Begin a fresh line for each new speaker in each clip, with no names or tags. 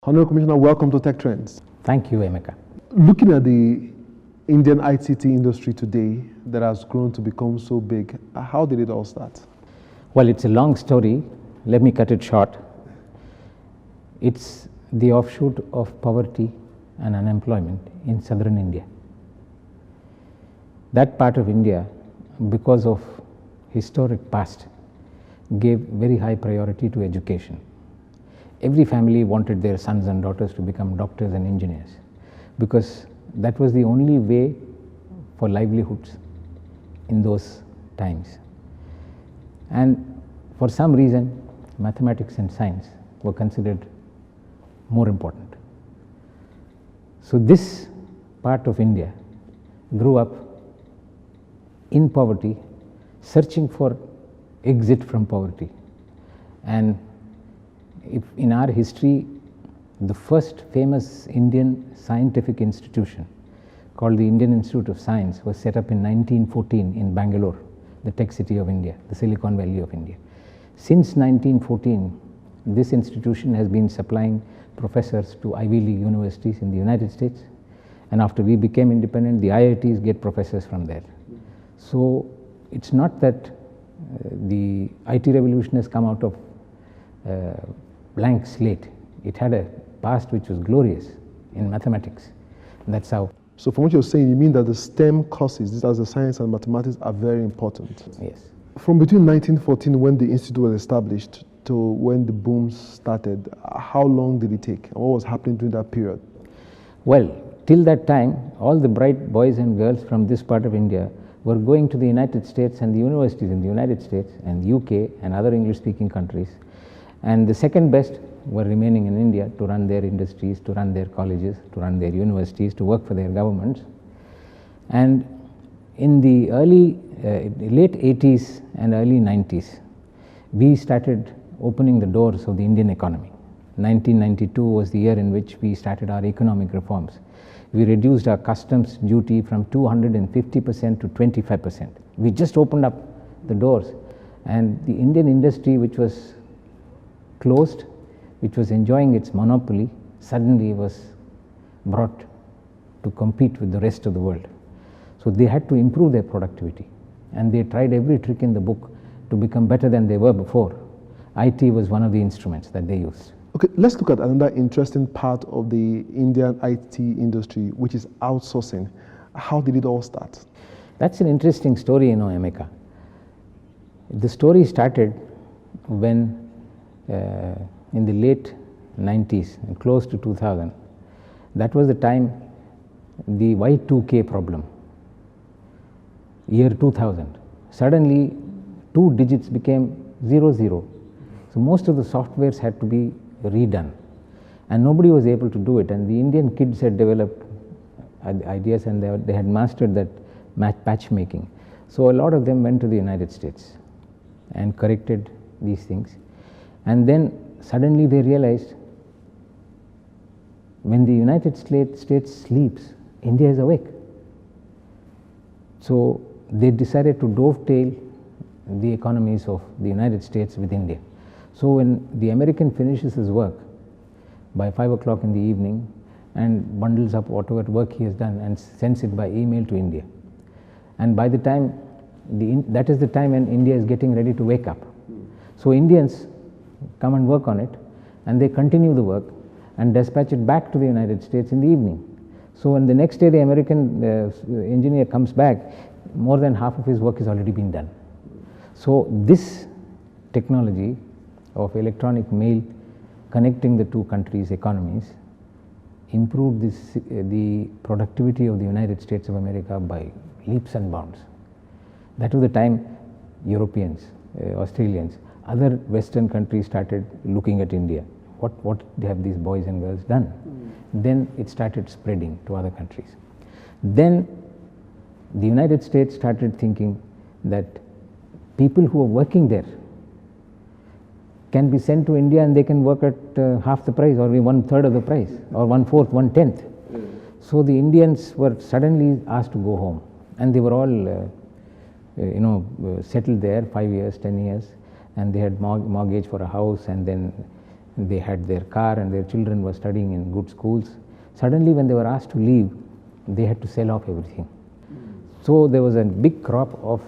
Honorable Commissioner, welcome to Tech Trends.
Thank you, Emeka.
Looking at the Indian ICT industry today that has grown to become so big, how did it all start?
Well, it's a long story. Let me cut it short. It's the offshoot of poverty and unemployment in southern India. That part of India, because of historic past, gave very high priority to education. Every family wanted their sons and daughters to become doctors and engineers because that was the only way for livelihoods in those times. And for some reason, mathematics and science were considered more important. So this part of India grew up in poverty, searching for exit from poverty. And if in our history, the first famous Indian scientific institution called the Indian Institute of Science was set up in 1914 in Bangalore, the tech city of India, the Silicon Valley of India. Since 1914, this institution has been supplying professors to Ivy League universities in the United States, and after we became independent, the IITs get professors from there. So it's not that the IT revolution has come out of blank slate. It had a past which was glorious in mathematics. That's how.
So from what you're saying, you mean that the STEM courses, these are the science and mathematics, are very important?
Yes.
From between 1914, when the institute was established, to when the boom started, how long did it take? And what was happening during that period?
Well, till that time, all the bright boys and girls from this part of India were going to the United States and the universities in the United States and UK and other English-speaking countries. And the second best were remaining in India to run their industries, to run their colleges, to run their universities, to work for their governments. And in the late 80s and early 90s, we started opening the doors of the Indian economy. 1992 was the year in which we started our economic reforms. We reduced our customs duty from 250% to 25%. We just opened up the doors, and the Indian industry, which was closed, which was enjoying its monopoly, suddenly was brought to compete with the rest of the world. So they had to improve their productivity, and they tried every trick in the book to become better than they were before. IT was one of the instruments that they used.
Okay, let's look at another interesting part of the Indian IT industry, which is outsourcing. How did it all start?
That's an interesting story, Emeka. The story started when in the late 90s and close to 2000, that was the time the Y2K problem, year 2000, suddenly 2 digits became 00. So most of the softwares had to be redone, and nobody was able to do it, and the Indian kids had developed ideas, and they had mastered that patchmaking. So a lot of them went to the United States and corrected these things. And then suddenly they realized when the United States sleeps, India is awake. So they decided to dovetail the economies of the United States with India. So when the American finishes his work by 5 o'clock in the evening and bundles up whatever work he has done and sends it by email to India, and by the time, that is the time when India is getting ready to wake up. So Indians come and work on it, and they continue the work and dispatch it back to the United States in the evening. So when the next day the American engineer comes back, more than half of his work has already been done. So this technology of electronic mail connecting the two countries' economies improved the productivity of the United States of America by leaps and bounds. That was the time Europeans, Australians, other Western countries started looking at India. What have these boys and girls done? Then it started spreading to other countries. Then the United States started thinking that people who are working there can be sent to India and they can work at half the price, or 1/3 of the price, or 1/4, 1/10. So the Indians were suddenly asked to go home, and they were all settled there 5 years, 10 years, and they had mortgage for a house, and then they had their car and their children were studying in good schools. Suddenly when they were asked to leave, they had to sell off everything. So there was a big crop of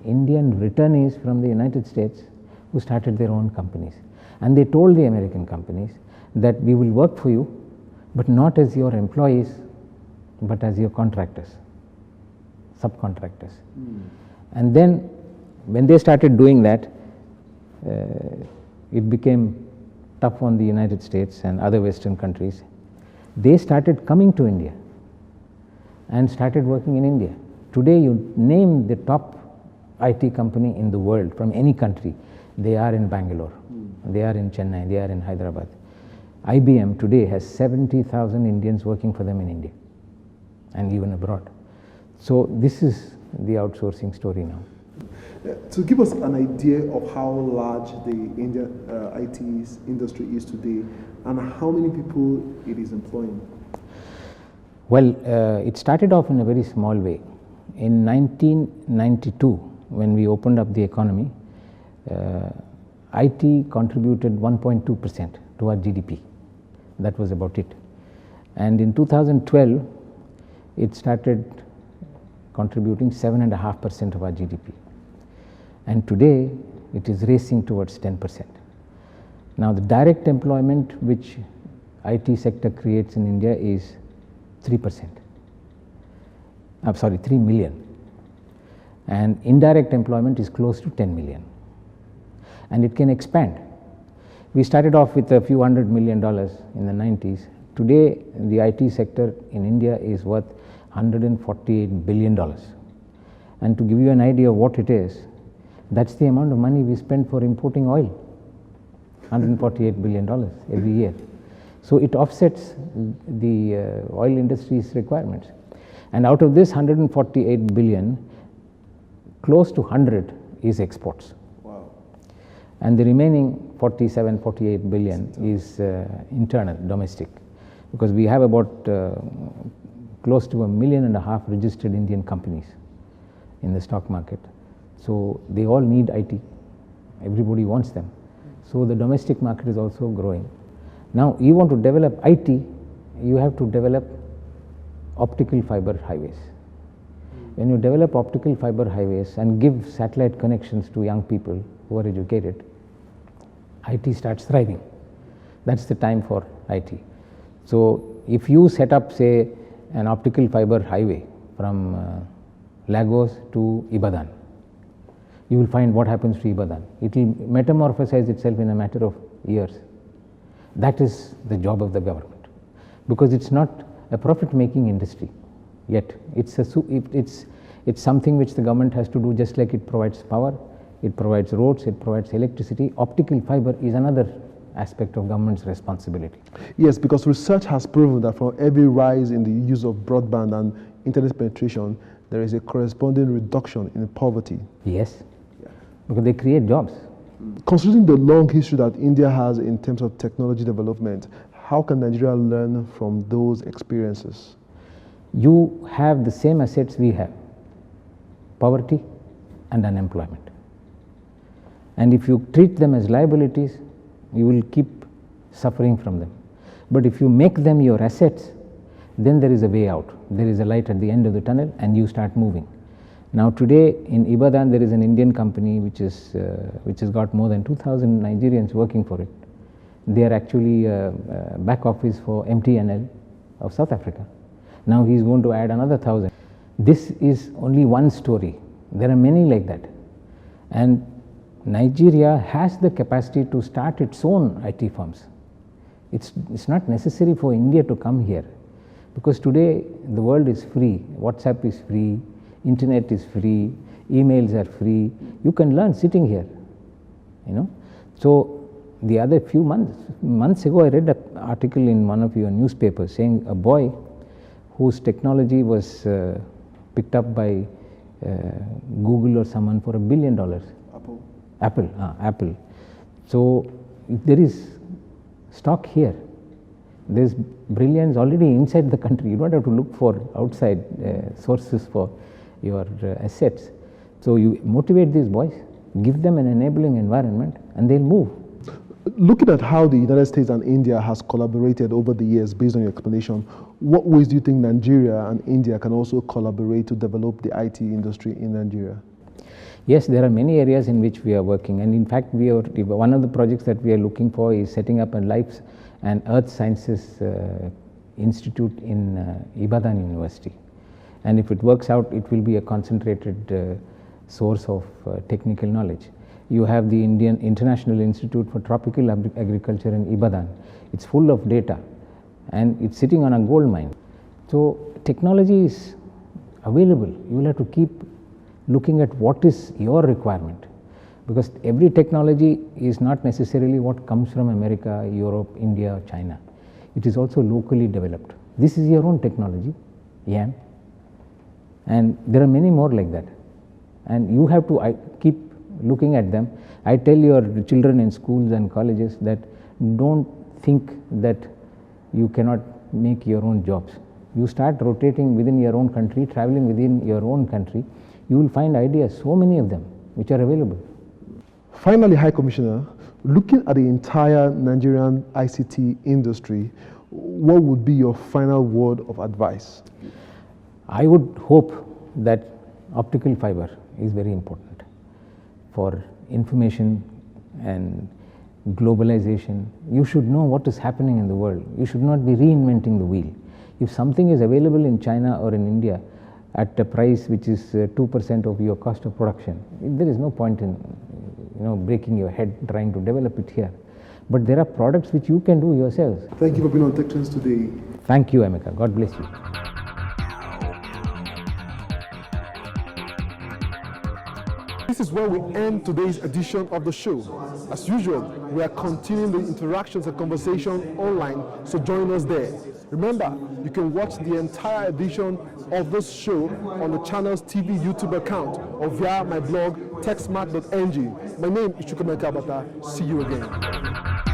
Indian returnees from the United States who started their own companies. And they told the American companies that we will work for you, but not as your employees, but as your contractors, subcontractors. And then when they started doing that, it became tough on the United States and other Western countries. They started coming to India and started working in India. Today you name the top IT company in the world from any country, they are in Bangalore, they are in Chennai, they are in Hyderabad. IBM today has 70,000 Indians working for them in India and even abroad. So this is the outsourcing story now.
To give us an idea of how large the Indian IT industry is today and how many people it is employing.
Well, it started off in a very small way. In 1992, when we opened up the economy, IT contributed 1.2% to our GDP. That was about it. And in 2012, it started contributing 7.5% of our GDP. And today, it is racing towards 10%. Now, the direct employment which IT sector creates in India is 3%. I'm sorry, 3 million. And indirect employment is close to 10 million. And it can expand. We started off with a few $100 million in the 90s. Today, the IT sector in India is worth $148 billion. And to give you an idea of what it is, that's the amount of money we spend for importing oil, $148 billion every year. So it offsets the oil industry's requirements. And out of this 148 billion, close to 100 is exports.
Wow.
And the remaining 47, 48 billion is internal, domestic. Because we have about close to 1.5 million registered Indian companies in the stock market. So they all need IT. Everybody wants them. So the domestic market is also growing. Now you want to develop IT, you have to develop optical fiber highways. When you develop optical fiber highways and give satellite connections to young people who are educated, IT starts thriving. That's the time for IT. So if you set up, say, an optical fiber highway from Lagos to Ibadan, you will find what happens to Ibadan. It will metamorphosize itself in a matter of years. That is the job of the government, because it's not a profit-making industry yet. It's something which the government has to do, just like it provides power, it provides roads, it provides electricity. Optical fiber is another aspect of government's responsibility.
Yes, because research has proven that for every rise in the use of broadband and internet penetration, there is a corresponding reduction in poverty.
Yes, because they create jobs.
Considering the long history that India has in terms of technology development, how can Nigeria learn from those experiences?
You have the same assets we have, poverty and unemployment. And if you treat them as liabilities, you will keep suffering from them. But if you make them your assets, then there is a way out. There is a light at the end of the tunnel and you start moving. Now today in Ibadan there is an Indian company which has got more than 2,000 Nigerians working for it. They are actually back office for MTNL of South Africa. Now he is going to add another 1,000. This is only one story. There are many like that. And Nigeria has the capacity to start its own IT firms. It's not necessary for India to come here, because today the world is free. WhatsApp is free, internet is free, emails are free. You can learn sitting here, you know. So the other few months ago, I read an article in one of your newspapers saying a boy whose technology was picked up by Google or someone for $1 billion. Apple. So if there is stock here, there is brilliance already inside the country. You don't have to look for outside sources for your assets. So you motivate these boys, give them an enabling environment, and they'll move.
Looking at how the United States and India has collaborated over the years, based on your explanation, what ways do you think Nigeria and India can also collaborate to develop the IT industry in Nigeria?
Yes, there are many areas in which we are working, and in fact, one of the projects that we are looking for is setting up a life and earth sciences institute in Ibadan University. And if it works out, it will be a concentrated source of technical knowledge. You have the Indian International Institute for Tropical Agriculture in Ibadan. It's full of data and it's sitting on a gold mine. So technology is available. You will have to keep looking at what is your requirement, because every technology is not necessarily what comes from America, Europe, India, or China. It is also locally developed. This is your own technology, yeah. And there are many more like that. And you have to keep looking at them. I tell your children in schools and colleges that don't think that you cannot make your own jobs. You start rotating within your own country, traveling within your own country, you will find ideas, so many of them, which are available.
Finally, High Commissioner, looking at the entire Nigerian ICT industry, what would be your final word of advice?
I would hope that optical fiber is very important for information and globalization. You should know what is happening in the world. You should not be reinventing the wheel. If something is available in China or in India at a price which is 2% of your cost of production, there is no point in breaking your head trying to develop it here. But there are products which you can do yourselves.
Thank you for being on Tech Trends today.
Thank you, Emeka. God bless you.
This is where we end today's edition of the show. As usual, we are continuing the interactions and conversation online, so join us there. Remember, you can watch the entire edition of this show on the channel's TV YouTube account or via my blog, techsmart.ng. My name is Chukwemeka Abata. See you again.